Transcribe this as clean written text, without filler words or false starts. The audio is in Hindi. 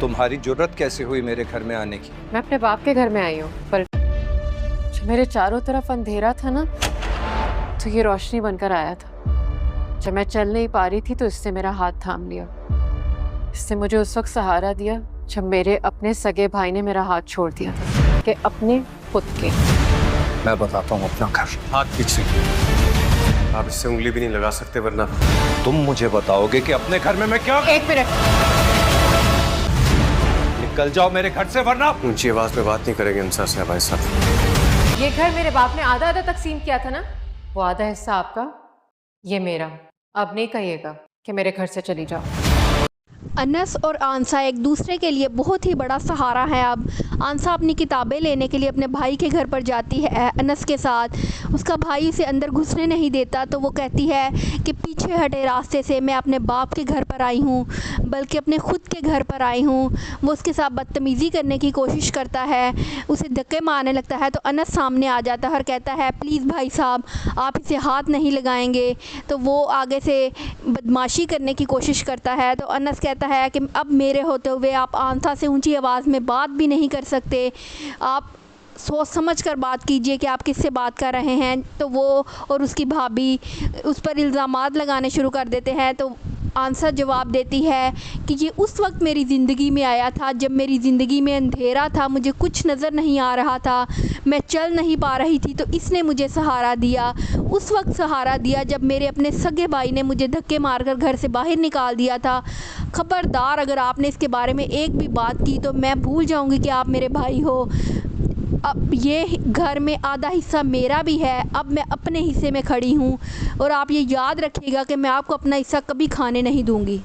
तुम्हारी जुर्रत कैसे हुई मेरे घर में आने की? मैं अपने बाप के घर में आई हूँ, पर जब मेरे चारों तरफ अंधेरा था ना, तो ये रोशनी बनकर आया था। जब मैं चल नहीं पा रही थी तो इसने मेरा हाथ थाम लिया। इसने मुझे उस वक्त सहारा दिया जब मेरे अपने सगे भाई ने मेरा हाथ छोड़ दिया था, कि अपने खुद के। मैं बताता हूँ अपना घर। हाथ पीछे, आप इससे उंगली भी नहीं लगा सकते, वरना तुम मुझे बताओगे कि अपने घर में मैं क्या। एक मिनट, निकल जाओ मेरे घर से, वरना। ऊंची आवाज में बात नहीं करेंगे अंसार साहब। भाई साहब, ये घर मेरे बाप ने आधा आधा तकसीम किया था ना, वो आधा हिस्सा आपका, ये मेरा। अब नहीं कहिएगा कि मेरे घर से चली जाओ। अनस और आंसा एक दूसरे के लिए बहुत ही बड़ा सहारा है। अब आंसा अपनी किताबें लेने के लिए अपने भाई के घर पर जाती है अनस के साथ। उसका भाई उसे अंदर घुसने नहीं देता, तो वो कहती है कि पीछे हटे रास्ते से मैं अपने बाप के घर पर आई हूँ, बल्कि अपने ख़ुद के घर पर आई हूँ। वो उसके साथ बदतमीज़ी करने की कोशिश करता है, उसे धक्के मारने लगता है। तो अनस सामने आ जाता है और कहता है, प्लीज़ भाई साहब, आप इसे हाथ नहीं लगाएंगे। तो वो आगे से बदमाशी करने की कोशिश करता है। तो अनस कहता है कि अब मेरे होते हुए आप आंसा से ऊंची आवाज़ में बात भी नहीं कर सकते, आप सोच समझ कर बात कीजिए कि आप किससे बात कर रहे हैं। तो वो और उसकी भाभी उस पर इल्ज़ामात लगाने शुरू कर देते हैं। तो आंसा जवाब देती है कि ये उस वक्त मेरी ज़िंदगी में आया था जब मेरी ज़िंदगी में अंधेरा था, मुझे कुछ नज़र नहीं आ रहा था, मैं चल नहीं पा रही थी, तो इसने मुझे सहारा दिया। उस वक्त सहारा दिया जब मेरे अपने सगे भाई ने मुझे धक्के मारकर घर से बाहर निकाल दिया था। ख़बरदार, अगर आपने इसके बारे में एक भी बात की तो मैं भूल जाऊंगी कि आप मेरे भाई हो। अब ये घर में आधा हिस्सा मेरा भी है, अब मैं अपने हिस्से में खड़ी हूँ, और आप ये याद रखिएगा कि मैं आपको अपना हिस्सा कभी खाने नहीं दूँगी।